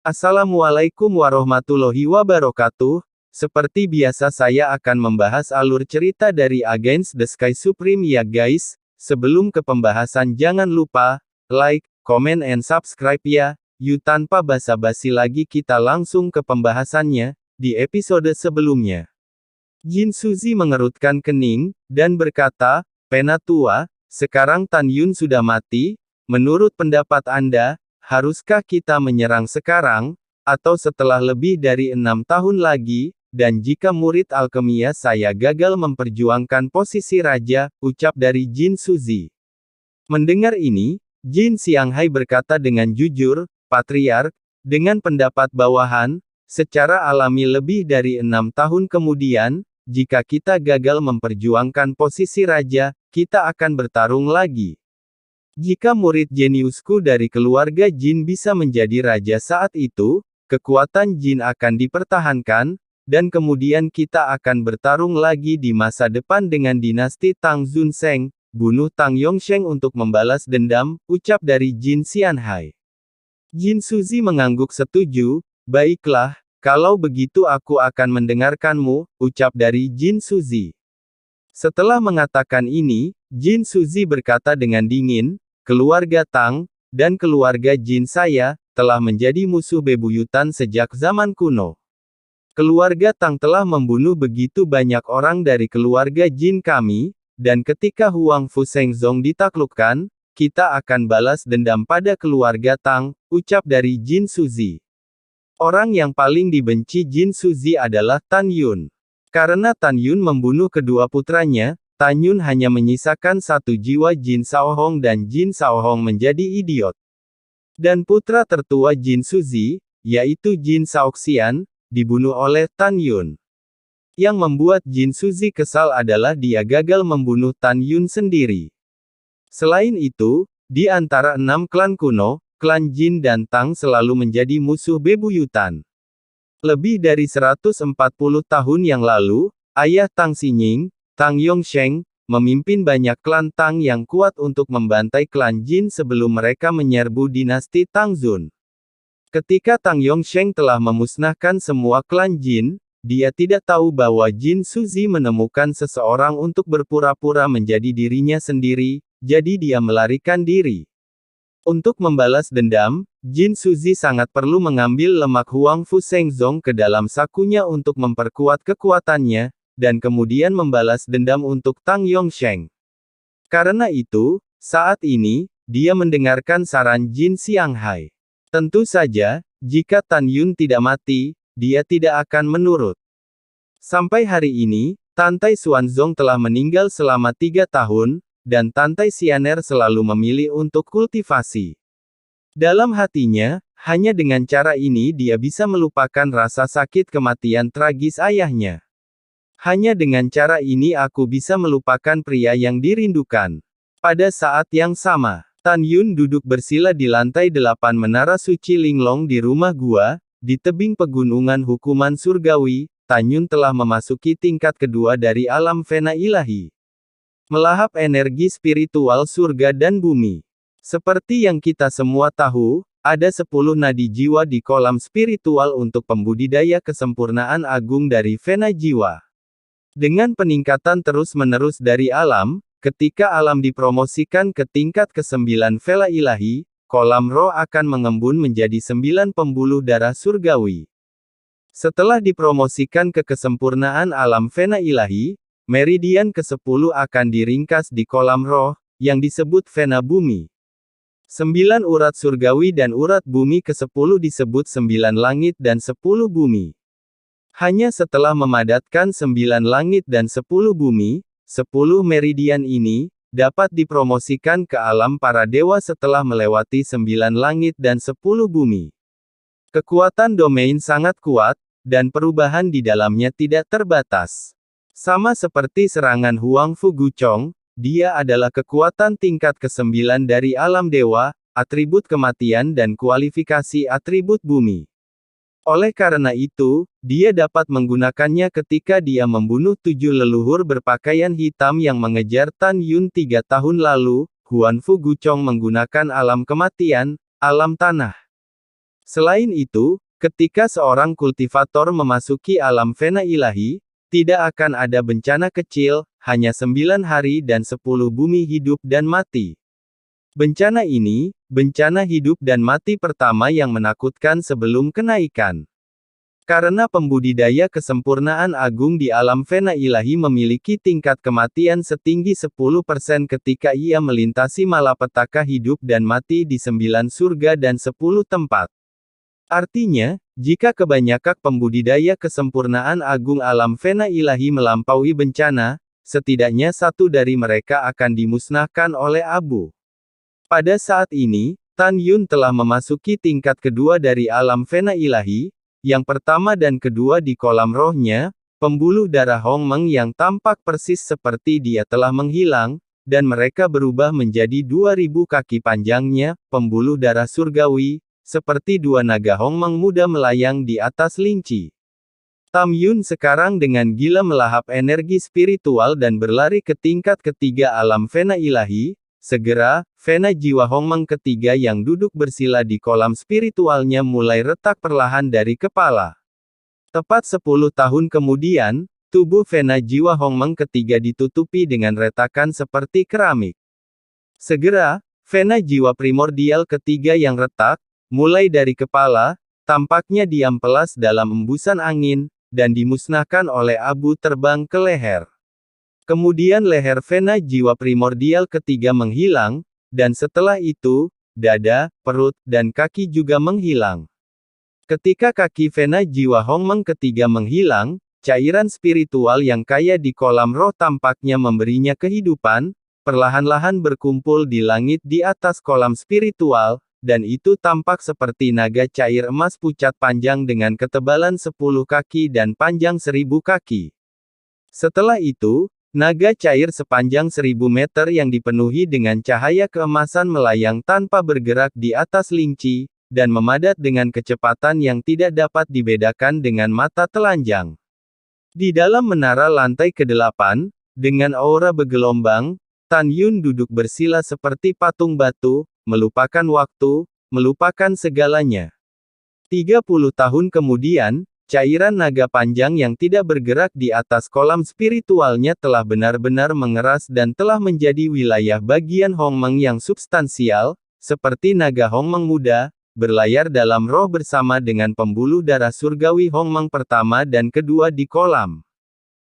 Assalamualaikum warahmatullahi wabarakatuh. Seperti biasa saya akan membahas alur cerita dari Against the Sky Supreme ya guys. Sebelum ke pembahasan jangan lupa, like, comment and subscribe ya. Yuk tanpa basa-basi lagi kita langsung ke pembahasannya, di episode sebelumnya. Jin Suzi mengerutkan kening, dan berkata, Penatua, sekarang Tan Yun sudah mati, menurut pendapat Anda, haruskah kita menyerang sekarang, atau setelah lebih dari 6 tahun lagi, dan jika murid alkemia saya gagal memperjuangkan posisi raja, ucap dari Jin Suzi. Mendengar ini, Jin Xianghai berkata dengan jujur, Patriark, dengan pendapat bawahan, secara alami lebih dari 6 tahun kemudian, jika kita gagal memperjuangkan posisi raja, kita akan bertarung lagi. Jika murid jeniusku dari keluarga Jin bisa menjadi raja saat itu, kekuatan Jin akan dipertahankan, dan kemudian kita akan bertarung lagi di masa depan dengan dinasti Tang Xuanzeng, bunuh Tang Yongsheng untuk membalas dendam, ucap dari Jin Xianghai. Jin Suzi mengangguk setuju, baiklah, kalau begitu aku akan mendengarkanmu, ucap dari Jin Suzi. Setelah mengatakan ini, Jin Suzi berkata dengan dingin, keluarga Tang, dan keluarga Jin saya, telah menjadi musuh bebuyutan sejak zaman kuno. Keluarga Tang telah membunuh begitu banyak orang dari keluarga Jin kami, dan ketika Huang Fu Shengzong ditaklukkan, kita akan balas dendam pada keluarga Tang, ucap dari Jin Suzi. Orang yang paling dibenci Jin Suzi adalah Tan Yun. Karena Tan Yun membunuh kedua putranya, Tan Yun hanya menyisakan satu jiwa Jin Shaohong dan Jin Shaohong menjadi idiot. Dan putra tertua Jin Suzi, yaitu Jin Shaoxian, dibunuh oleh Tan Yun. Yang membuat Jin Suzi kesal adalah dia gagal membunuh Tan Yun sendiri. Selain itu, di antara 6 klan kuno, klan Jin dan Tang selalu menjadi musuh bebuyutan. Lebih dari 140 tahun yang lalu, ayah Tang Xinying, Tang Yongsheng, memimpin banyak klan Tang yang kuat untuk membantai klan Jin sebelum mereka menyerbu dinasti Tang Xun. Ketika Tang Yongsheng telah memusnahkan semua klan Jin, dia tidak tahu bahwa Jin Suzi menemukan seseorang untuk berpura-pura menjadi dirinya sendiri, jadi dia melarikan diri. Untuk membalas dendam, Jin Suzi sangat perlu mengambil lemak Huang Fu Shengzong ke dalam sakunya untuk memperkuat kekuatannya, dan kemudian membalas dendam untuk Tang Yongsheng. Karena itu, saat ini, dia mendengarkan saran Jin Xianghai. Tentu saja, jika Tan Yun tidak mati, dia tidak akan menurut. Sampai hari ini, Tantai Xuanzong telah meninggal selama 3 tahun, dan Tantai Xianer selalu memilih untuk kultivasi. Dalam hatinya, hanya dengan cara ini dia bisa melupakan rasa sakit kematian tragis ayahnya. Hanya dengan cara ini aku bisa melupakan pria yang dirindukan. Pada saat yang sama, Tan Yun duduk bersila di lantai 8 menara suci Linglong di rumah gua, di tebing pegunungan hukuman surgawi. Tan Yun telah memasuki tingkat kedua dari alam fena ilahi. Melahap energi spiritual surga dan bumi. Seperti yang kita semua tahu, ada 10 nadi jiwa di kolam spiritual untuk pembudidaya kesempurnaan agung dari vena jiwa. Dengan peningkatan terus-menerus dari alam, ketika alam dipromosikan ke tingkat ke-9 vela ilahi, kolam roh akan mengembun menjadi 9 pembuluh darah surgawi. Setelah dipromosikan ke kesempurnaan alam vena ilahi, meridian ke-10 akan diringkas di kolam roh, yang disebut vena bumi. 9 urat surgawi dan urat bumi ke-10 disebut 9 langit dan 10 bumi. Hanya setelah memadatkan 9 langit dan 10 bumi, 10 meridian ini, dapat dipromosikan ke alam para dewa setelah melewati 9 langit dan 10 bumi. Kekuatan domain sangat kuat, dan perubahan di dalamnya tidak terbatas. Sama seperti serangan Huang Fu Guchong, dia adalah kekuatan tingkat ke-9 dari alam dewa, atribut kematian dan kualifikasi atribut bumi. Oleh karena itu, dia dapat menggunakannya ketika dia membunuh 7 leluhur berpakaian hitam yang mengejar Tan Yun 3 tahun lalu. Huan Fu Guchong menggunakan alam kematian, alam tanah. Selain itu, ketika seorang kultivator memasuki alam fena ilahi, tidak akan ada bencana kecil, hanya 9 hari dan 10 bumi hidup dan mati. Bencana ini, bencana hidup dan mati pertama yang menakutkan sebelum kenaikan. Karena pembudidaya kesempurnaan agung di alam fena ilahi memiliki tingkat kematian setinggi 10% ketika ia melintasi malapetaka hidup dan mati di 9 surga dan 10 tempat. Artinya, jika kebanyakan pembudidaya kesempurnaan agung alam fena ilahi melampaui bencana, setidaknya satu dari mereka akan dimusnahkan oleh abu. Pada saat ini, Tan Yun telah memasuki tingkat kedua dari alam fena ilahi, yang pertama dan kedua di kolam rohnya, pembuluh darah Hong Meng yang tampak persis seperti dia telah menghilang, dan mereka berubah menjadi 2000 kaki panjangnya, pembuluh darah surgawi, seperti dua naga Hong Meng muda melayang di atas linci. Tam Yun sekarang dengan gila melahap energi spiritual dan berlari ke tingkat ketiga alam fena ilahi. Segera, fena jiwa Hong Meng ketiga yang duduk bersila di kolam spiritualnya mulai retak perlahan dari kepala. Tepat 10 tahun kemudian, tubuh fena jiwa Hong Meng ketiga ditutupi dengan retakan seperti keramik. Segera, fena jiwa primordial ketiga yang retak, mulai dari kepala, tampaknya diam pelas dalam embusan angin, dan dimusnahkan oleh abu terbang ke leher. Kemudian leher fena jiwa primordial ketiga menghilang, dan setelah itu, dada, perut, dan kaki juga menghilang. Ketika kaki fena jiwa Hong Meng ketiga menghilang, cairan spiritual yang kaya di kolam roh tampaknya memberinya kehidupan, perlahan-lahan berkumpul di langit di atas kolam spiritual, dan itu tampak seperti naga cair emas pucat panjang dengan ketebalan 10 kaki dan panjang 1000 kaki. Setelah itu, naga cair sepanjang 1000 meter yang dipenuhi dengan cahaya keemasan melayang tanpa bergerak di atas linci, dan memadat dengan kecepatan yang tidak dapat dibedakan dengan mata telanjang. Di dalam menara lantai ke-8, dengan aura bergelombang, Tan Yun duduk bersila seperti patung batu, melupakan waktu, melupakan segalanya. 30 tahun kemudian, cairan naga panjang yang tidak bergerak di atas kolam spiritualnya telah benar-benar mengeras dan telah menjadi wilayah bagian Hong Meng yang substansial, seperti naga Hong Meng muda, berlayar dalam roh bersama dengan pembuluh darah surgawi Hong Meng pertama dan kedua di kolam.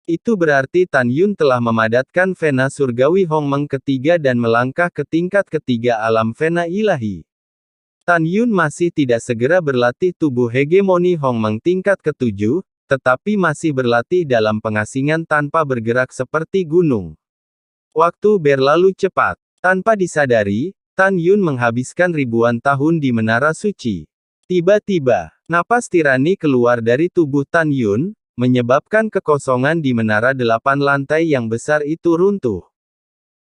Itu berarti Tan Yun telah memadatkan fena surgawi Hong Meng ketiga dan melangkah ke tingkat ketiga alam fena ilahi. Tan Yun masih tidak segera berlatih tubuh hegemoni Hong Meng tingkat ke-7, tetapi masih berlatih dalam pengasingan tanpa bergerak seperti gunung. Waktu berlalu cepat. Tanpa disadari, Tan Yun menghabiskan ribuan tahun di menara suci. Tiba-tiba, napas tirani keluar dari tubuh Tan Yun, menyebabkan kekosongan di menara 8 lantai yang besar itu runtuh.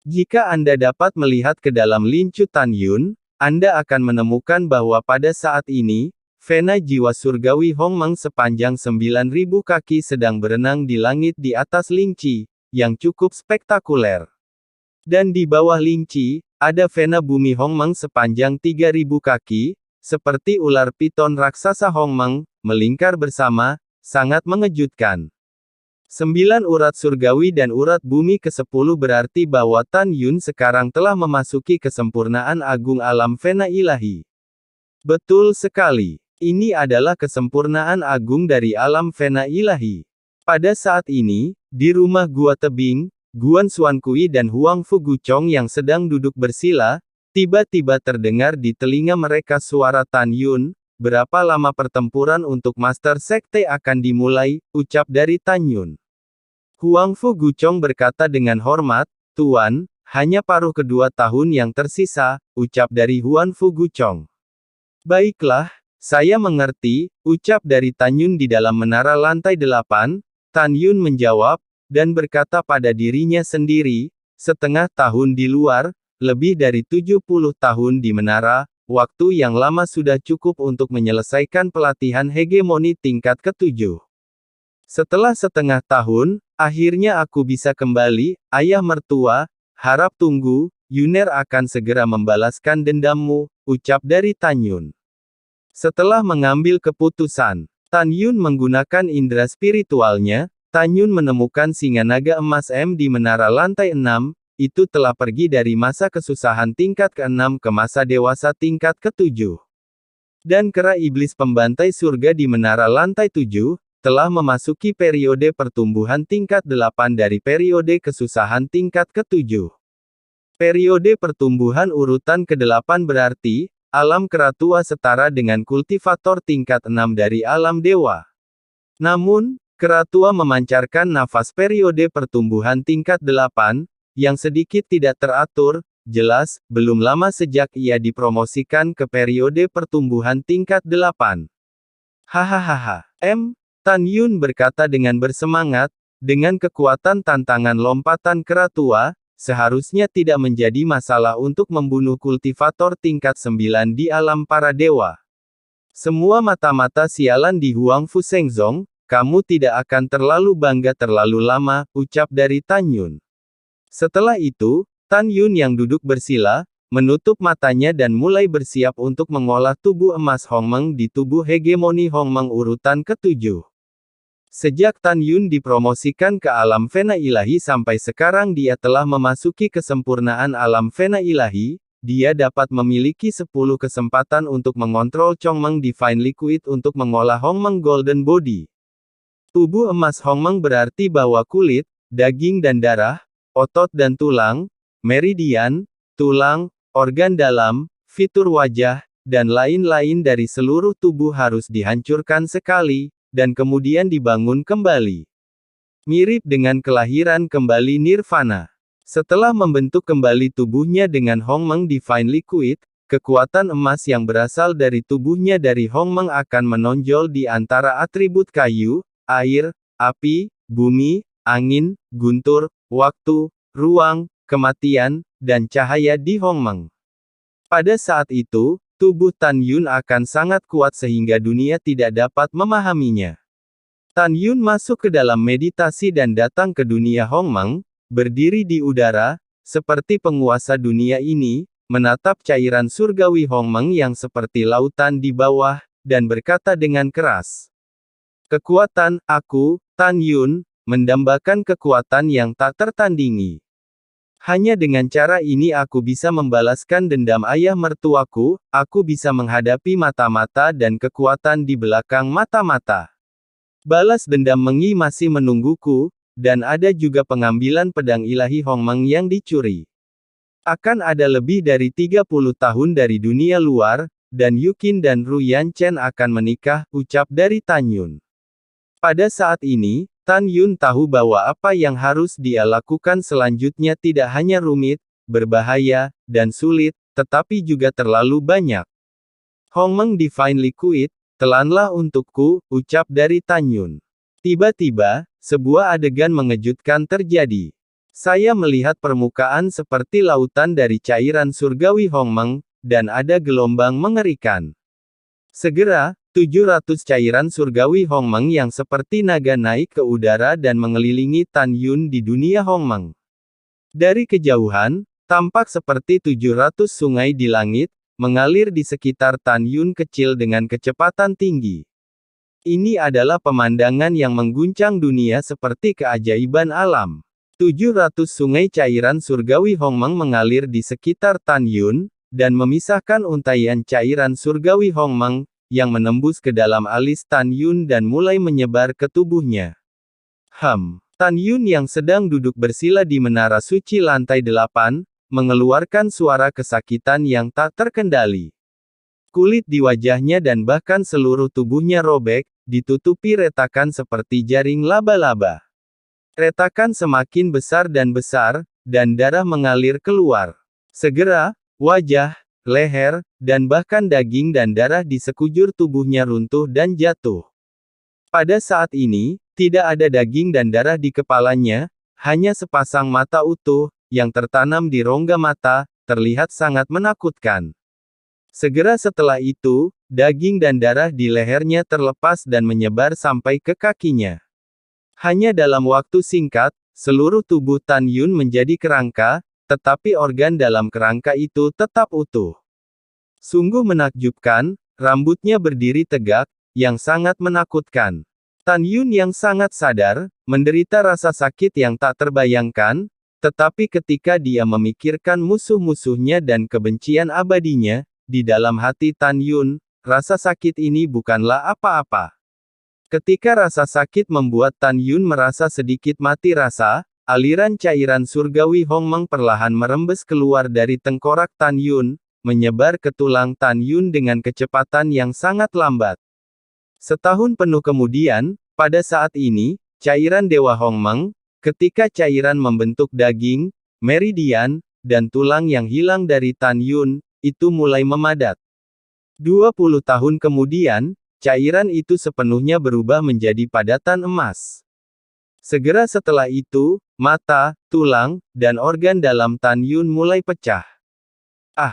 Jika Anda dapat melihat ke dalam lincu Tan Yun, Anda akan menemukan bahwa pada saat ini, fena jiwa surgawi Hong Meng sepanjang 9000 kaki sedang berenang di langit di atas linci, yang cukup spektakuler. Dan di bawah linci, ada fena bumi Hong Meng sepanjang 3000 kaki, seperti ular piton raksasa Hong Meng, melingkar bersama, sangat mengejutkan. 9 urat surgawi dan urat bumi ke-10 berarti bahwa Tan Yun sekarang telah memasuki kesempurnaan agung alam fena ilahi. Betul sekali. Ini adalah kesempurnaan agung dari alam fena ilahi. Pada saat ini, di rumah Gua Tebing, Guan Xuankui dan Huang Fuguchong yang sedang duduk bersila, tiba-tiba terdengar di telinga mereka suara Tan Yun. Berapa lama pertempuran untuk Master Sekte akan dimulai, ucap dari Tan Yun. Huang Fuguchong berkata dengan hormat, Tuan, hanya paruh kedua tahun yang tersisa, ucap dari Huan Fuguchong. Baiklah, saya mengerti, ucap dari Tan Yun di dalam menara lantai 8, Tan Yun menjawab, dan berkata pada dirinya sendiri, setengah tahun di luar, lebih dari 70 tahun di menara, waktu yang lama sudah cukup untuk menyelesaikan pelatihan hegemoni tingkat ke-7. Setelah setengah tahun, akhirnya aku bisa kembali, ayah mertua, harap tunggu, Yuner akan segera membalaskan dendammu, ucap dari Tan Yun. Setelah mengambil keputusan, Tan Yun menggunakan indera spiritualnya. Tan Yun menemukan singa naga emas di menara lantai 6, itu telah pergi dari masa kesusahan tingkat ke-6 ke masa dewasa tingkat ke-7. Dan kera iblis pembantai surga di menara lantai 7, telah memasuki periode pertumbuhan tingkat 8 dari periode kesusahan tingkat ke-7. Periode pertumbuhan urutan ke-8 berarti, alam kera tua setara dengan kultivator tingkat 6 dari alam dewa. Namun, kera tua memancarkan nafas periode pertumbuhan tingkat 8, yang sedikit tidak teratur, jelas, belum lama sejak ia dipromosikan ke periode pertumbuhan tingkat 8. Hahaha. Tan Yun berkata dengan bersemangat, dengan kekuatan tantangan lompatan kera tua, seharusnya tidak menjadi masalah untuk membunuh kultivator tingkat 9 di alam para dewa. Semua mata-mata sialan di Huang Fu Shengzong, kamu tidak akan terlalu bangga terlalu lama, ucap dari Tan Yun. Setelah itu, Tan Yun yang duduk bersila, menutup matanya dan mulai bersiap untuk mengolah tubuh emas Hongmeng di tubuh hegemoni Hongmeng urutan ke-7. Sejak Tan Yun dipromosikan ke alam fena ilahi sampai sekarang dia telah memasuki kesempurnaan alam fena ilahi, dia dapat memiliki 10 kesempatan untuk mengontrol Chongmeng Divine Liquid untuk mengolah Hongmeng Golden Body. Tubuh emas Hongmeng berarti bahwa kulit, daging dan darah, otot dan tulang, meridian, tulang, organ dalam, fitur wajah, dan lain-lain dari seluruh tubuh harus dihancurkan sekali, dan kemudian dibangun kembali. Mirip dengan kelahiran kembali nirvana. Setelah membentuk kembali tubuhnya dengan Hongmeng Divine Liquid, kekuatan emas yang berasal dari tubuhnya dari Hongmeng akan menonjol di antara atribut kayu, air, api, bumi, angin, guntur, waktu, ruang, kematian, dan cahaya di Hongmeng. Pada saat itu, tubuh Tan Yun akan sangat kuat sehingga dunia tidak dapat memahaminya. Tan Yun masuk ke dalam meditasi dan datang ke dunia Hongmeng, berdiri di udara, seperti penguasa dunia ini, menatap cairan surgawi Hongmeng yang seperti lautan di bawah, dan berkata dengan keras. Kekuatan, aku, Tan Yun, mendambakan kekuatan yang tak tertandingi. Hanya dengan cara ini aku bisa membalaskan dendam ayah mertuaku, aku bisa menghadapi mata-mata dan kekuatan di belakang mata-mata. Balas dendam Mengi masih menungguku, dan ada juga pengambilan pedang ilahi Hongmeng yang dicuri. Akan ada lebih dari 30 tahun dari dunia luar, dan Yukin dan Ru Yanchen akan menikah, ucap dari Tan Yun. Pada saat ini, Tan Yun tahu bahwa apa yang harus dia lakukan selanjutnya tidak hanya rumit, berbahaya, dan sulit, tetapi juga terlalu banyak. Hongmeng Divine Liquid, telanlah untukku, ucap dari Tan Yun. Tiba-tiba, sebuah adegan mengejutkan terjadi. Saya melihat permukaan seperti lautan dari cairan surgawi Hongmeng, dan ada gelombang mengerikan. Segera, 700 cairan surgawi Hongmeng yang seperti naga naik ke udara dan mengelilingi Tan Yun di dunia Hongmeng. Dari kejauhan, tampak seperti 700 sungai di langit, mengalir di sekitar Tan Yun kecil dengan kecepatan tinggi. Ini adalah pemandangan yang mengguncang dunia seperti keajaiban alam. 700 sungai cairan surgawi Hongmeng mengalir di sekitar Tan Yun, dan memisahkan untaian cairan surgawi Hongmeng, yang menembus ke dalam alis Tan Yun dan mulai menyebar ke tubuhnya. Tan Yun yang sedang duduk bersila di menara suci lantai 8, mengeluarkan suara kesakitan yang tak terkendali. Kulit di wajahnya dan bahkan seluruh tubuhnya robek, ditutupi retakan seperti jaring laba-laba. Retakan semakin besar, dan darah mengalir keluar. Segera, wajah, leher, dan bahkan daging dan darah di sekujur tubuhnya runtuh dan jatuh. Pada saat ini, tidak ada daging dan darah di kepalanya, hanya sepasang mata utuh, yang tertanam di rongga mata, terlihat sangat menakutkan. Segera setelah itu, daging dan darah di lehernya terlepas dan menyebar sampai ke kakinya. Hanya dalam waktu singkat, seluruh tubuh Tan Yun menjadi kerangka, tetapi organ dalam kerangka itu tetap utuh. Sungguh menakjubkan, rambutnya berdiri tegak, yang sangat menakutkan. Tan Yun yang sangat sadar, menderita rasa sakit yang tak terbayangkan, tetapi ketika dia memikirkan musuh-musuhnya dan kebencian abadinya, di dalam hati Tan Yun, rasa sakit ini bukanlah apa-apa. Ketika rasa sakit membuat Tan Yun merasa sedikit mati rasa, aliran cairan surgawi Hongmeng perlahan merembes keluar dari tengkorak Tan Yun, menyebar ke tulang Tan Yun dengan kecepatan yang sangat lambat. Setahun penuh kemudian, pada saat ini, cairan Dewa Hongmeng, ketika cairan membentuk daging, meridian, dan tulang yang hilang dari Tan Yun, itu mulai memadat. 20 tahun kemudian, cairan itu sepenuhnya berubah menjadi padatan emas. Segera setelah itu, mata, tulang, dan organ dalam Tan Yun mulai pecah. Ah!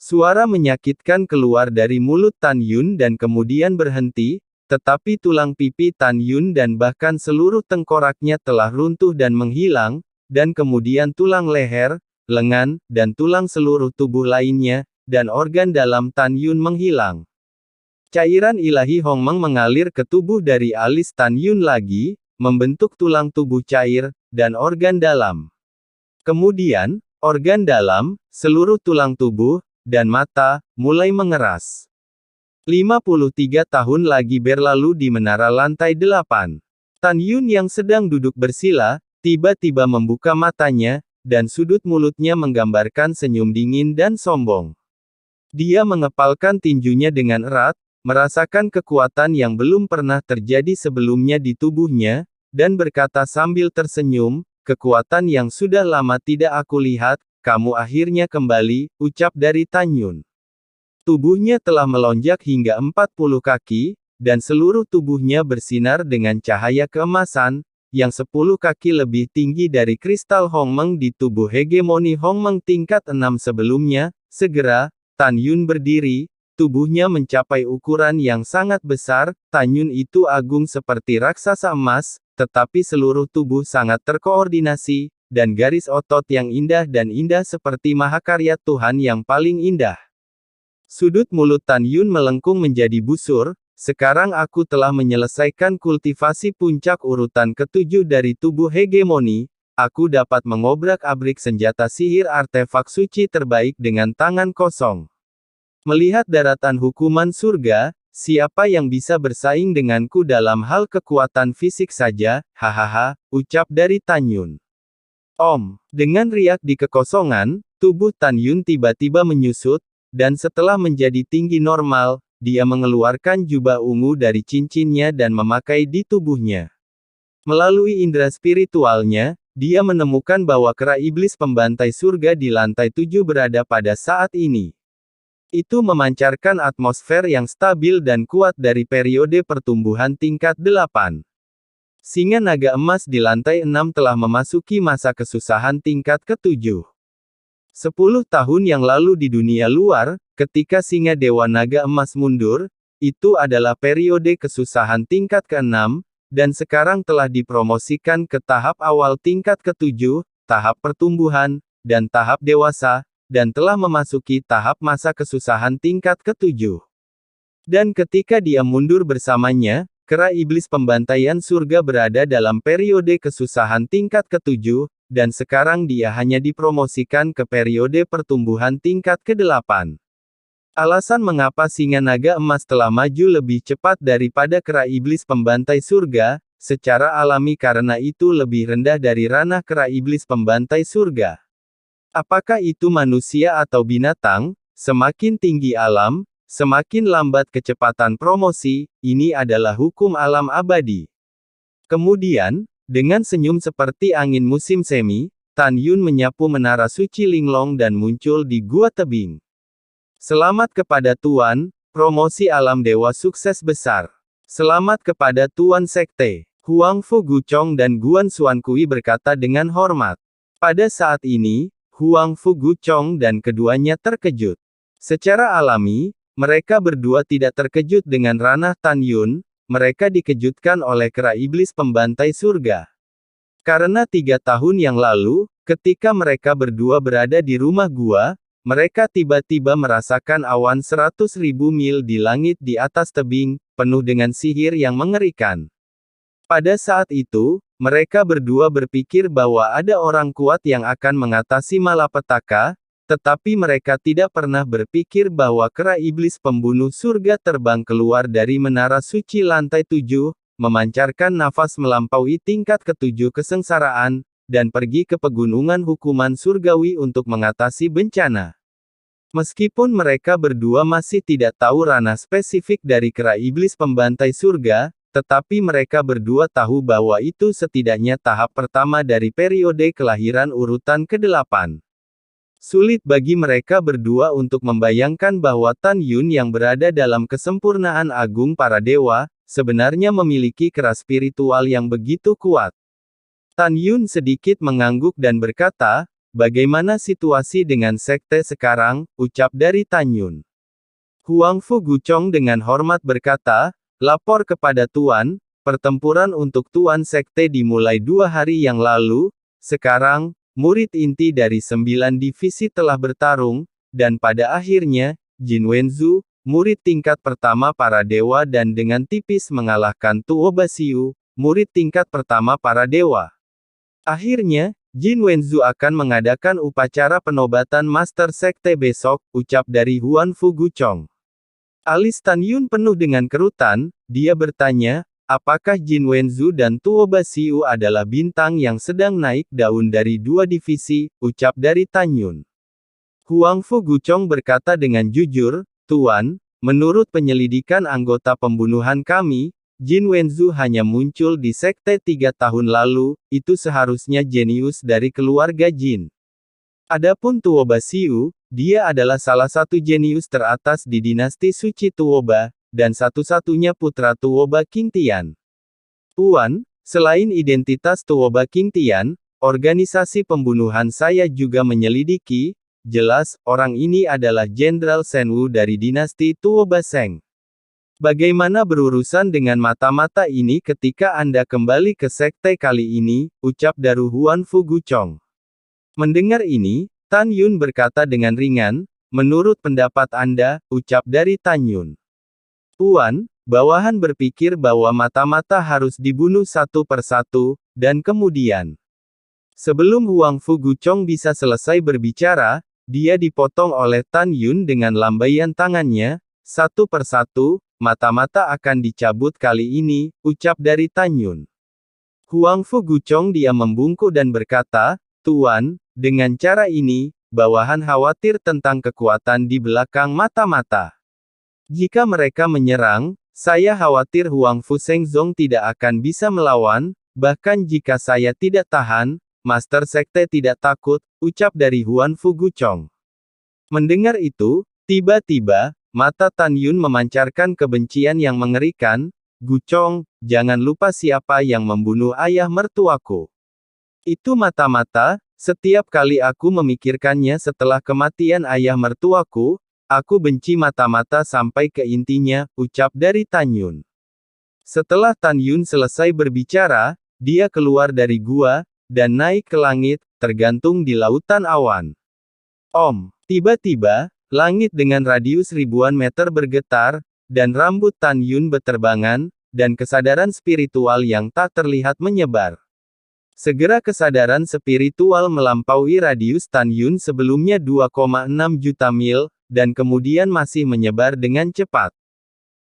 Suara menyakitkan keluar dari mulut Tan Yun dan kemudian berhenti, tetapi tulang pipi Tan Yun dan bahkan seluruh tengkoraknya telah runtuh dan menghilang, dan kemudian tulang leher, lengan, dan tulang seluruh tubuh lainnya, dan organ dalam Tan Yun menghilang. Cairan ilahi Hongmeng mengalir ke tubuh dari alis Tan Yun lagi, membentuk tulang tubuh cair, dan organ dalam. Kemudian, organ dalam, seluruh tulang tubuh, dan mata, mulai mengeras. 53 tahun lagi berlalu di menara lantai 8. Tan Yun yang sedang duduk bersila, tiba-tiba membuka matanya, dan sudut mulutnya menggambarkan senyum dingin dan sombong. Dia mengepalkan tinjunya dengan erat, merasakan kekuatan yang belum pernah terjadi sebelumnya di tubuhnya, dan berkata sambil tersenyum, kekuatan yang sudah lama tidak aku lihat, kamu akhirnya kembali, ucap dari Tan Yun. Tubuhnya telah melonjak hingga 40 kaki, dan seluruh tubuhnya bersinar dengan cahaya keemasan, yang 10 kaki lebih tinggi dari kristal Hongmeng di tubuh hegemoni Hongmeng tingkat 6 sebelumnya. Segera, Tan Yun berdiri, tubuhnya mencapai ukuran yang sangat besar. Tan Yun itu agung seperti raksasa emas, tetapi seluruh tubuh sangat terkoordinasi, dan garis otot yang indah dan indah seperti mahakarya Tuhan yang paling indah. Sudut mulut Tan Yun melengkung menjadi busur. Sekarang aku telah menyelesaikan kultivasi puncak urutan ke-7 dari tubuh hegemoni. Aku dapat mengobrak-abrik senjata sihir artefak suci terbaik dengan tangan kosong. Melihat daratan hukuman surga, siapa yang bisa bersaing denganku dalam hal kekuatan fisik saja, hahaha, ucap dari Tan Yun. Dengan riak di kekosongan, tubuh Tan Yun tiba-tiba menyusut, dan setelah menjadi tinggi normal, dia mengeluarkan jubah ungu dari cincinnya dan memakai di tubuhnya. Melalui indera spiritualnya, dia menemukan bahwa kera iblis pembantai surga di lantai 7 berada pada saat ini. Itu memancarkan atmosfer yang stabil dan kuat dari periode pertumbuhan tingkat 8. Singa naga emas di lantai 6 telah memasuki masa kesusahan tingkat ke-7. 10 tahun yang lalu di dunia luar, ketika singa Dewa Naga Emas mundur, itu adalah periode kesusahan tingkat ke-6, dan sekarang telah dipromosikan ke tahap awal tingkat ke-7, tahap pertumbuhan, dan tahap dewasa, dan telah memasuki tahap masa kesusahan tingkat ke-7. Dan ketika dia mundur bersamanya, kera iblis pembantaian surga berada dalam periode kesusahan tingkat ke-7, dan sekarang dia hanya dipromosikan ke periode pertumbuhan tingkat ke-8. Alasan mengapa singa naga emas telah maju lebih cepat daripada kera iblis pembantai surga, secara alami karena itu lebih rendah dari ranah kera iblis pembantai surga. Apakah itu manusia atau binatang, semakin tinggi alam, semakin lambat kecepatan promosi, ini adalah hukum alam abadi. Kemudian, dengan senyum seperti angin musim semi, Tan Yun menyapu menara suci Linglong dan muncul di gua tebing. Selamat kepada Tuan, promosi alam dewa sukses besar. Selamat kepada Tuan Sekte. Huang Fu Guchong dan Guan Xuan Kui berkata dengan hormat. Pada saat ini, Huang Fu Guchong dan keduanya terkejut. Secara alami, mereka berdua tidak terkejut dengan ranah Tan Yun. Mereka dikejutkan oleh kera iblis pembantai surga. Karena 3 tahun yang lalu, ketika mereka berdua berada di rumah gua, mereka tiba-tiba merasakan awan 100.000 mil di langit di atas tebing, penuh dengan sihir yang mengerikan. Pada saat itu, mereka berdua berpikir bahwa ada orang kuat yang akan mengatasi malapetaka, tetapi mereka tidak pernah berpikir bahwa kera iblis pembunuh surga terbang keluar dari menara suci lantai 7, memancarkan nafas melampaui tingkat ketujuh kesengsaraan, dan pergi ke pegunungan hukuman surgawi untuk mengatasi bencana. Meskipun mereka berdua masih tidak tahu ranah spesifik dari kera iblis pembantai surga, tetapi mereka berdua tahu bahwa itu setidaknya tahap pertama dari periode kelahiran urutan ke-8. Sulit bagi mereka berdua untuk membayangkan bahwa Tan Yun yang berada dalam kesempurnaan agung para dewa, sebenarnya memiliki kera spiritual yang begitu kuat. Tan Yun sedikit mengangguk dan berkata, "Bagaimana situasi dengan sekte sekarang?" ucap dari Tan Yun. Huang Fu Guchong dengan hormat berkata, "Lapor kepada Tuan, pertempuran untuk Tuan sekte dimulai 2 hari yang lalu, sekarang, murid inti dari 9 divisi telah bertarung, dan pada akhirnya, Jin Wenzu, murid tingkat pertama para dewa dan dengan tipis mengalahkan Tuo Basiu, murid tingkat pertama para dewa. Akhirnya, Jin Wenzu akan mengadakan upacara penobatan Master Sekte besok, ucap dari Huan Fu Guchong. Alis Tan Yun penuh dengan kerutan, dia bertanya, apakah Jin Wenzu dan Tuo Basiu adalah bintang yang sedang naik daun dari 2 divisi, ucap dari Tan Yun. Huang Fu Guchong berkata dengan jujur, Tuan, menurut penyelidikan anggota pembunuhan kami, Jin Wenzu hanya muncul di sekte 3 tahun lalu, itu seharusnya jenius dari keluarga Jin. Adapun Tuo Basiu, dia adalah salah satu jenius teratas di dinasti suci Tuoba, dan satu-satunya putra Tuoba King Tian. Tuan, selain identitas Tuoba King Tian, organisasi pembunuhan saya juga menyelidiki, jelas, orang ini adalah Jenderal Shen Wu dari dinasti Tuoba Sheng. Bagaimana berurusan dengan mata-mata ini ketika Anda kembali ke sekte kali ini, ucap Daru Huan Fu Guchong. Mendengar ini, Tan Yun berkata dengan ringan, menurut pendapat Anda, ucap dari Tan Yun. Tuan, bawahan berpikir bahwa mata-mata harus dibunuh satu persatu, dan kemudian. Sebelum Huang Fu Guchong bisa selesai berbicara, dia dipotong oleh Tan Yun dengan lambaian tangannya, satu persatu, mata-mata akan dicabut kali ini, ucap dari Tan Yun. Huang Fu Guchong dia membungkuk dan berkata, Tuan, dengan cara ini, bawahan khawatir tentang kekuatan di belakang mata-mata. Jika mereka menyerang, saya khawatir Huang Fu Shengzong tidak akan bisa melawan, bahkan jika saya tidak tahan, Master Sekte tidak takut, ucap dari Huan Fu Guchong. Mendengar itu, tiba-tiba, mata Tan Yun memancarkan kebencian yang mengerikan, Guchong, jangan lupa siapa yang membunuh ayah mertuaku. Itu mata-mata, setiap kali aku memikirkannya setelah kematian ayah mertuaku, aku benci mata-mata sampai ke intinya, ucap dari Tan Yun. Setelah Tan Yun selesai berbicara, dia keluar dari gua, dan naik ke langit, tergantung di lautan awan. Tiba-tiba, langit dengan radius ribuan meter bergetar, dan rambut Tan Yun beterbangan, dan kesadaran spiritual yang tak terlihat menyebar. Segera kesadaran spiritual melampaui radius Tan Yun sebelumnya 2,6 juta mil, dan kemudian masih menyebar dengan cepat.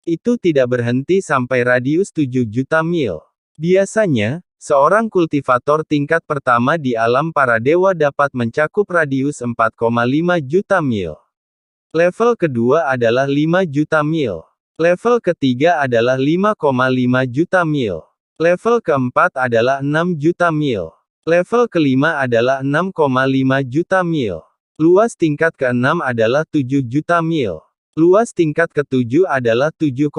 Itu tidak berhenti sampai radius 7 juta mil. Biasanya, seorang kultivator tingkat pertama di alam para dewa dapat mencakup radius 4,5 juta mil. Level kedua adalah 5 juta mil. Level ketiga adalah 5,5 juta mil. Level keempat adalah 6 juta mil. Level kelima adalah 6,5 juta mil. Luas tingkat keenam adalah 7 juta mil. Luas tingkat ketujuh adalah 7,5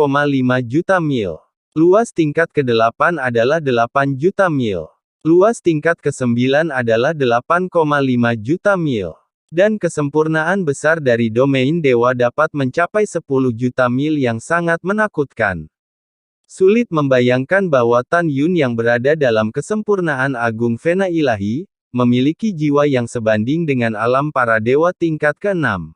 juta mil. Luas tingkat ke-8 adalah 8 juta mil. Luas tingkat ke-9 adalah 8,5 juta mil. Dan kesempurnaan besar dari domain dewa dapat mencapai 10 juta mil yang sangat menakutkan. Sulit membayangkan bahwa Tan Yun yang berada dalam kesempurnaan agung Vena ilahi, memiliki jiwa yang sebanding dengan alam para dewa tingkat ke-6.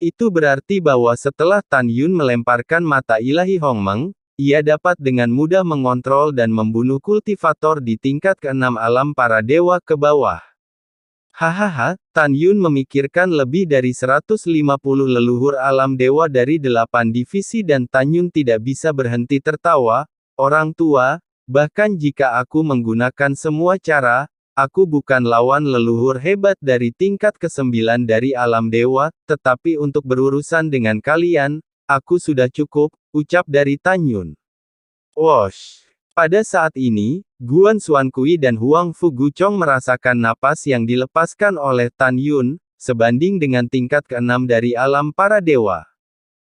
Itu berarti bahwa setelah Tan Yun melemparkan mata ilahi Hongmeng, ia dapat dengan mudah mengontrol dan membunuh kultivator di tingkat ke-6 alam para dewa ke bawah. Hahaha, Tan Yun memikirkan lebih dari 150 leluhur alam dewa dari 8 divisi dan Tan Yun tidak bisa berhenti tertawa. Orang tua, bahkan jika aku menggunakan semua cara, aku bukan lawan leluhur hebat dari tingkat ke-9 dari alam dewa, tetapi untuk berurusan dengan kalian, aku sudah cukup, ucap dari Tan Yun. Wosh! Pada saat ini, Guan Xuankui dan Huang Fu Guchong merasakan napas yang dilepaskan oleh Tan Yun, sebanding dengan tingkat ke-6 dari alam para dewa.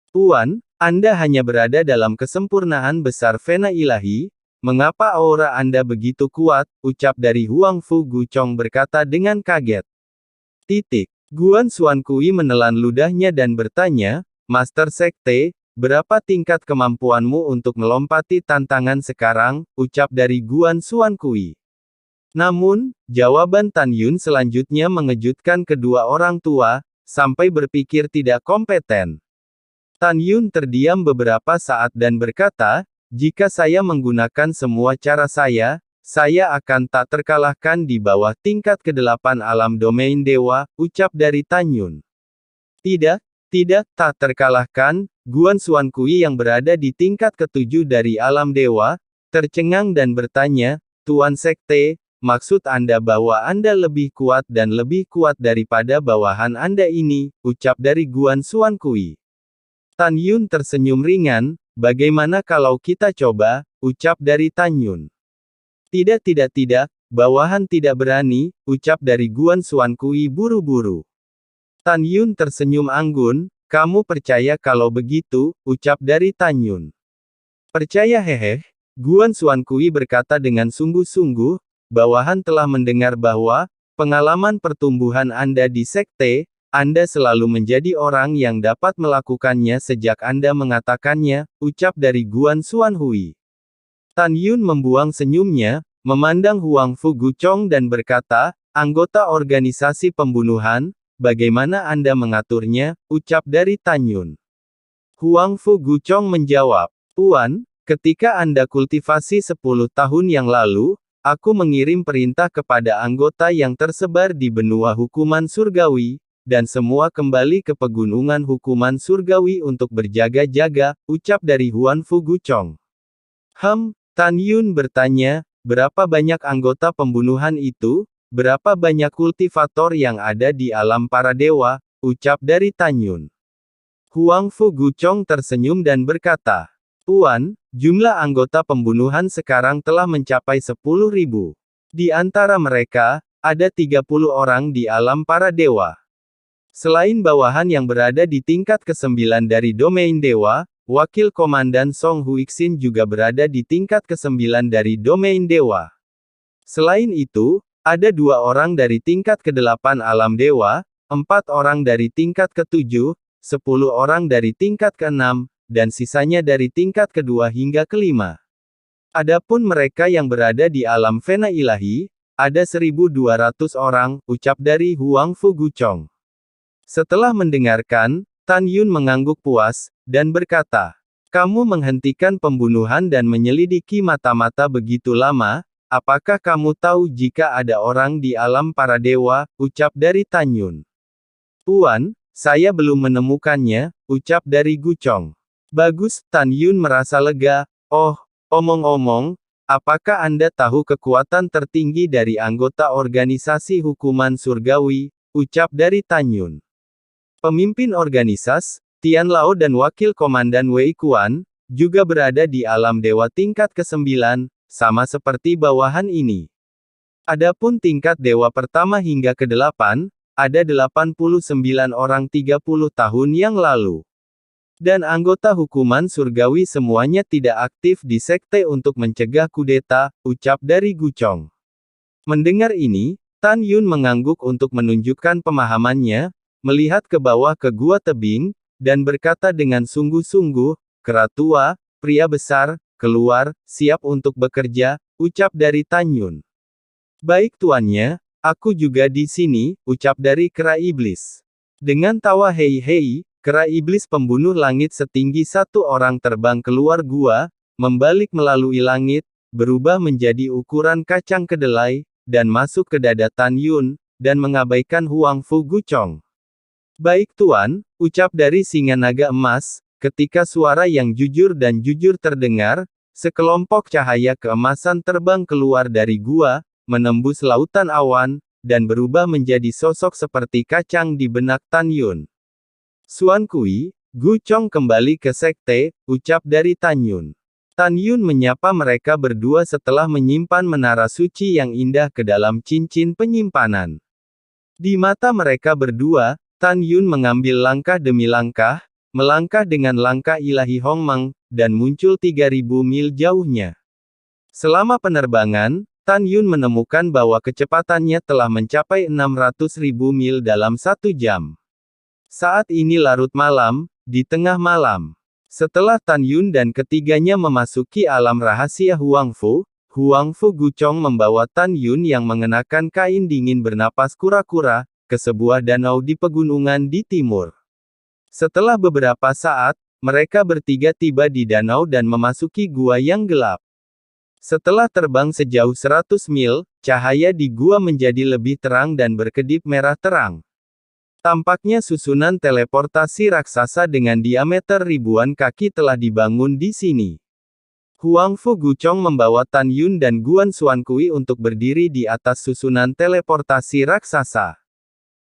Tuan, Anda hanya berada dalam kesempurnaan besar Vena ilahi, mengapa aura Anda begitu kuat, ucap dari Huang Fu Guchong berkata dengan kaget. Guan Xuankui menelan ludahnya dan bertanya, Master Sekte, berapa tingkat kemampuanmu untuk melompati tantangan sekarang, ucap dari Guan Xuankui. Namun, jawaban Tan Yun selanjutnya mengejutkan kedua orang tua, sampai berpikir tidak kompeten. Tan Yun terdiam beberapa saat dan berkata, jika saya menggunakan semua cara saya akan tak terkalahkan di bawah tingkat ke-8 alam domain dewa, ucap dari Tan Yun. Tidak, tak terkalahkan. Guan Xuankui yang berada di tingkat ke-7 dari alam dewa, tercengang dan bertanya, Tuan Sekte, maksud Anda bahwa Anda lebih kuat dan lebih kuat daripada bawahan Anda ini, ucap dari Guan Xuankui. Tan Yun tersenyum ringan, bagaimana kalau kita coba, ucap dari Tan Yun. Tidak, bawahan tidak berani, ucap dari Guan Xuankui buru-buru. Tan Yun tersenyum anggun, kamu percaya kalau begitu, ucap dari Tan Yun. Percaya hehe, Guan Xuankui berkata dengan sungguh-sungguh, bawahan telah mendengar bahwa, pengalaman pertumbuhan Anda di sekte, Anda selalu menjadi orang yang dapat melakukannya sejak Anda mengatakannya, ucap dari Guan Xuanhui. Tan Yun membuang senyumnya, memandang Huang Fu Guchong dan berkata, anggota organisasi pembunuhan, bagaimana Anda mengaturnya, ucap dari Tan Yun. Huang Fu Guchong menjawab, Tuan, ketika Anda kultivasi 10 tahun yang lalu, aku mengirim perintah kepada anggota yang tersebar di benua hukuman surgawi, dan semua kembali ke pegunungan hukuman surgawi untuk berjaga-jaga, ucap dari Huang Fu Guchong. Tan Yun bertanya, berapa banyak anggota pembunuhan itu? Berapa banyak kultivator yang ada di alam para dewa, ucap dari Tan Yun. Huang Fu Guchong tersenyum dan berkata, Tuan, jumlah anggota pembunuhan sekarang telah mencapai 10.000. Di antara mereka, ada 30 orang di alam para dewa. Selain bawahan yang berada di tingkat ke-9 dari domain dewa, Wakil Komandan Song Huixin juga berada di tingkat ke-9 dari domain dewa. Selain itu, ada 2 orang dari tingkat ke-8 alam dewa, 4 orang dari tingkat ke-7, 10 orang dari tingkat ke-6, dan sisanya dari tingkat ke-2 hingga ke-5. Adapun mereka yang berada di alam Vena ilahi, ada 1.200 orang, ucap dari Huang Fu Guchong. Setelah mendengarkan, Tan Yun mengangguk puas, dan berkata, kamu menghentikan pembunuhan dan menyelidiki mata-mata begitu lama, apakah kamu tahu jika ada orang di alam para dewa, ucap dari Tan Yun. Tuan, saya belum menemukannya, ucap dari Guchong. Bagus, Tan Yun merasa lega, omong-omong, apakah Anda tahu kekuatan tertinggi dari anggota organisasi hukuman surgawi, ucap dari Tan Yun. Pemimpin organisasi, Tian Lao dan Wakil Komandan Wei Kuan, juga berada di alam dewa tingkat ke-9, sama seperti bawahan ini. Adapun tingkat dewa pertama hingga ke-8, ada 89 orang 30 tahun yang lalu. Dan anggota hukuman surgawi semuanya tidak aktif di sekte untuk mencegah kudeta, ucap dari Guchong. Mendengar ini, Tan Yun mengangguk untuk menunjukkan pemahamannya, melihat ke bawah ke gua tebing, dan berkata dengan sungguh-sungguh, kera tua, pria besar, keluar, siap untuk bekerja, ucap dari Tan Yun. Baik tuannya, Aku juga di sini, ucap dari kera iblis. Dengan tawa hei-hei, kera iblis pembunuh langit setinggi 1 orang terbang keluar gua, membalik melalui langit, berubah menjadi ukuran kacang kedelai, dan masuk ke dada Tan Yun, dan mengabaikan Huang Fu Guchong. Baik Tuan, ucap dari singa naga emas, ketika suara yang jujur dan jujur terdengar, sekelompok cahaya keemasan terbang keluar dari gua, menembus lautan awan, dan berubah menjadi sosok seperti kacang di benak Tan Yun. Xuan Kui, Guchong kembali ke sekte, ucap dari Tan Yun. Tan Yun menyapa mereka berdua setelah menyimpan menara suci yang indah ke dalam cincin penyimpanan. Di mata mereka berdua, Tan Yun mengambil langkah demi langkah, melangkah dengan langkah ilahi Hongmeng, dan muncul 3.000 mil jauhnya. Selama penerbangan, Tan Yun menemukan bahwa kecepatannya telah mencapai 600.000 mil dalam 1 jam. Saat ini larut malam, di tengah malam. Setelah Tan Yun dan ketiganya memasuki alam rahasia Huang Fu Guchong membawa Tan Yun yang mengenakan kain dingin bernapas kura-kura, ke sebuah danau di pegunungan di timur. Setelah beberapa saat, mereka bertiga tiba di danau dan memasuki gua yang gelap. Setelah terbang sejauh 100 mil, cahaya di gua menjadi lebih terang dan berkedip merah terang. Tampaknya susunan teleportasi raksasa dengan diameter ribuan kaki telah dibangun di sini. Huang Fu Guchong membawa Tan Yun dan Guan Xuan Kui untuk berdiri di atas susunan teleportasi raksasa.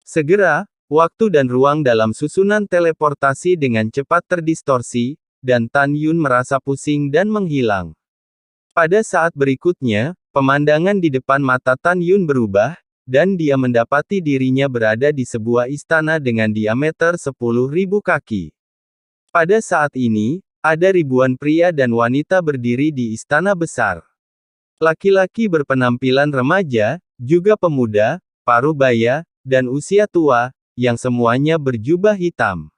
Segera, waktu dan ruang dalam susunan teleportasi dengan cepat terdistorsi, dan Tan Yun merasa pusing dan menghilang. Pada saat berikutnya, pemandangan di depan mata Tan Yun berubah, dan dia mendapati dirinya berada di sebuah istana dengan diameter 10.000 kaki. Pada saat ini, ada ribuan pria dan wanita berdiri di istana besar. Laki-laki berpenampilan remaja, juga pemuda, parubaya, dan usia tua, yang semuanya berjubah hitam.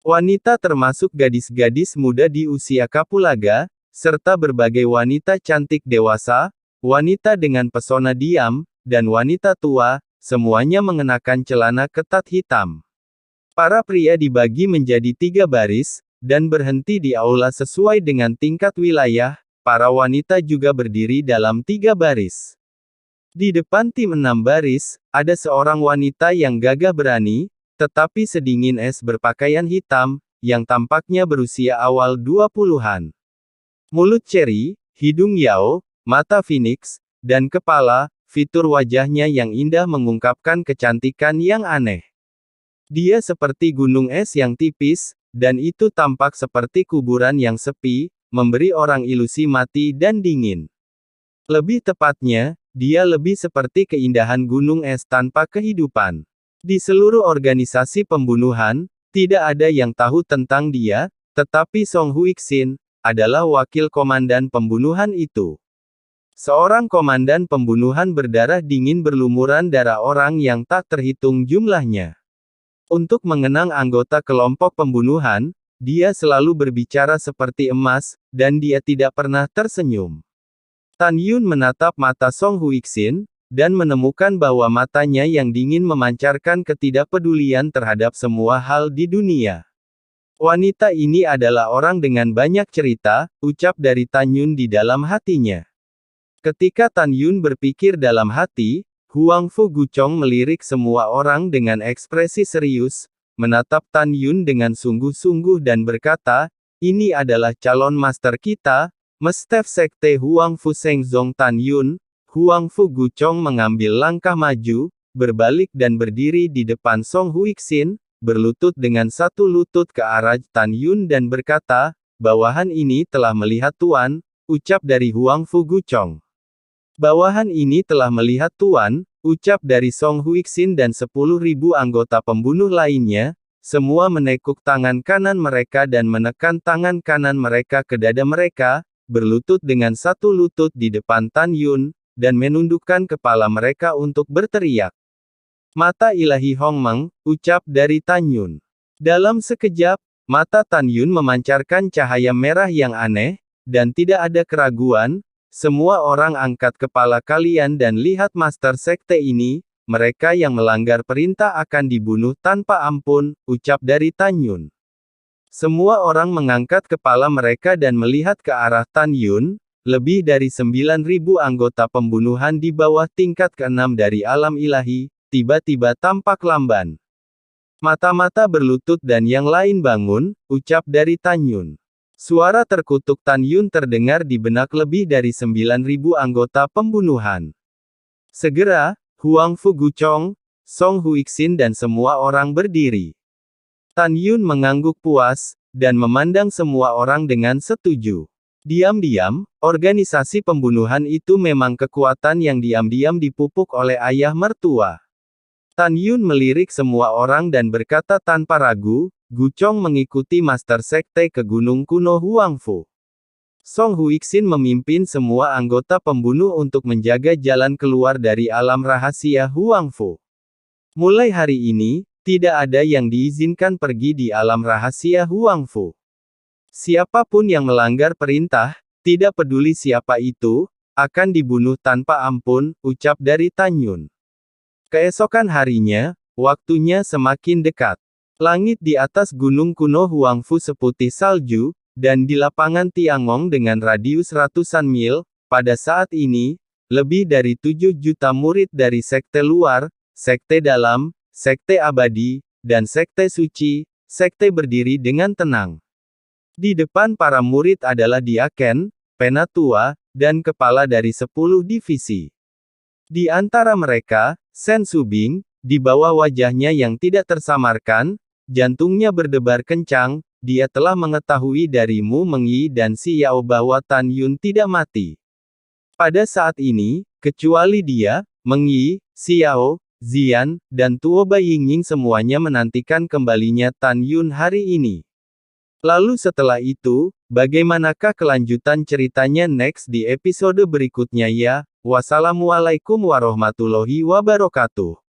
Wanita termasuk gadis-gadis muda di usia kapulaga, serta berbagai wanita cantik dewasa, wanita dengan pesona diam, dan wanita tua, semuanya mengenakan celana ketat hitam. Para pria dibagi menjadi 3 baris, dan berhenti di aula sesuai dengan tingkat wilayah, para wanita juga berdiri dalam 3 baris. Di depan tim 6 baris, ada seorang wanita yang gagah berani, tetapi sedingin es berpakaian hitam, yang tampaknya berusia awal 20-an. Mulut ceri, hidung yao, mata phoenix, dan kepala, fitur wajahnya yang indah mengungkapkan kecantikan yang aneh. Dia seperti gunung es yang tipis, dan itu tampak seperti kuburan yang sepi, memberi orang ilusi mati dan dingin. Lebih tepatnya, dia lebih seperti keindahan gunung es tanpa kehidupan. Di seluruh organisasi pembunuhan, tidak ada yang tahu tentang dia, tetapi Song Huixin adalah wakil komandan pembunuhan itu. Seorang komandan pembunuhan berdarah dingin berlumuran darah orang yang tak terhitung jumlahnya. Untuk mengenang anggota kelompok pembunuhan, dia selalu berbicara seperti emas, dan dia tidak pernah tersenyum. Tan Yun menatap mata Song Huixin, dan menemukan bahwa matanya yang dingin memancarkan ketidakpedulian terhadap semua hal di dunia. Wanita ini adalah orang dengan banyak cerita, ucap dari Tan Yun di dalam hatinya. Ketika Tan Yun berpikir dalam hati, Huang Fu Guchong melirik semua orang dengan ekspresi serius, menatap Tan Yun dengan sungguh-sungguh dan berkata, "Ini adalah calon master kita, Mestaf Sekte Huang Fu Shengzong Tan Yun." Huang Fu Guchong mengambil langkah maju, berbalik dan berdiri di depan Song Huixin, berlutut dengan satu lutut ke arah Tan Yun dan berkata, "Bawahan ini telah melihat Tuan," ucap dari Huang Fu Guchong. "Bawahan ini telah melihat Tuan," ucap dari Song Huixin dan 10.000 anggota pembunuh lainnya, semua menekuk tangan kanan mereka dan menekan tangan kanan mereka ke dada mereka, berlutut dengan satu lutut di depan Tan Yun, dan menundukkan kepala mereka untuk berteriak. "Mata ilahi Hongmeng," ucap dari Tan Yun. Dalam sekejap, mata Tan Yun memancarkan cahaya merah yang aneh, dan tidak ada keraguan, "Semua orang angkat kepala kalian dan lihat master sekte ini," mereka yang melanggar perintah akan dibunuh tanpa ampun, ucap dari Tan Yun. Semua orang mengangkat kepala mereka dan melihat ke arah Tan Yun. Lebih dari 9.000 anggota pembunuhan di bawah tingkat ke-6 dari alam ilahi, tiba-tiba tampak lamban. Mata-mata berlutut dan yang lain bangun, ucap dari Tan Yun. Suara terkutuk Tan Yun terdengar di benak lebih dari 9.000 anggota pembunuhan. Segera, Huang Fu Guchong, Song Huixin dan semua orang berdiri. Tan Yun mengangguk puas, dan memandang semua orang dengan setuju. Diam-diam, organisasi pembunuhan itu memang kekuatan yang diam-diam dipupuk oleh ayah mertua. Tan Yun melirik semua orang dan berkata tanpa ragu, Guchong mengikuti Master Sekte ke Gunung Kuno Huangfu. Song Huixin memimpin semua anggota pembunuh untuk menjaga jalan keluar dari alam rahasia Huangfu. Mulai hari ini, tidak ada yang diizinkan pergi di alam rahasia Huangfu. Siapapun yang melanggar perintah, tidak peduli siapa itu, akan dibunuh tanpa ampun, ucap dari Tan Yun. Keesokan harinya, waktunya semakin dekat. Langit di atas gunung kuno Huangfu seputih salju, dan di lapangan Tiangong dengan radius ratusan mil, pada saat ini, lebih dari 7 juta murid dari sekte luar, sekte dalam, sekte abadi, dan sekte suci, sekte berdiri dengan tenang. Di depan para murid adalah Diaken, Penatua, dan kepala dari 10 divisi. Di antara mereka, Sen Subing, di bawah wajahnya yang tidak tersamarkan, jantungnya berdebar kencang, dia telah mengetahui dari Mu Mengyi dan Si Yao bahwa Tan Yun tidak mati. Pada saat ini, kecuali dia, Mengyi, Si Yao, Zian, dan Tuo Bai Yingying semuanya menantikan kembalinya Tan Yun hari ini. Lalu setelah itu, bagaimanakah kelanjutan ceritanya next di episode berikutnya ya? Wassalamualaikum warahmatullahi wabarakatuh.